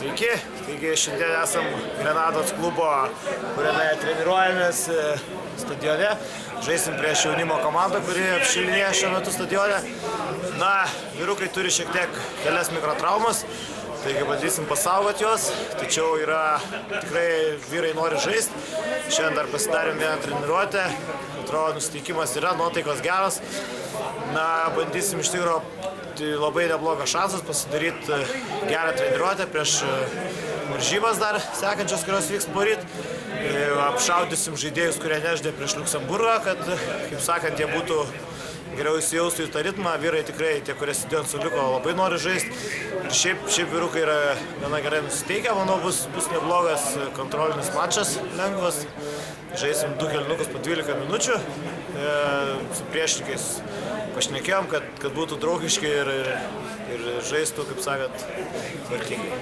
Sveiki, taigi šiandien esam Grenados klubo, kuriame treniruojamės stadione. Žaisim prieš jaunimo komandą, kuri apšilinėja šiuo metu stadione. Na, vyrukai turi šiek tiek kelias mikrotraumas, taigi bandysim pasaugoti juos, tačiau yra tikrai vyrai nori žaisti. Šiandien dar pasidarėm vieną treniruotę, atrodo nusiteikimas yra, nuotaikos geros. Na, bandysim iš tikrųjų tai labai neblogas šansas pasidaryti gerą treniruotę prieš varžybas dar sekančias, kurios vyks poryt. Apšaudysim žaidėjus, kurie nežaidė prieš Liuksemburgą, kad, kaip sakant, jie būtų geriau įsijaustų į tą ritmą. Vyrai tikrai, tie, kurie sėdėjo ant suoliuko, labai nori žaisti. Ir šiaip vyrukai yra gana gerai nusiteikę, manau, bus neblogas kontrolinis mačas, lengvas. Žaisim 2 kėlinukus po 12 minučių. Su priešininkais pašnekėjom, kad būtų draugiški ir žaistų, kaip sakant, tvarkingai.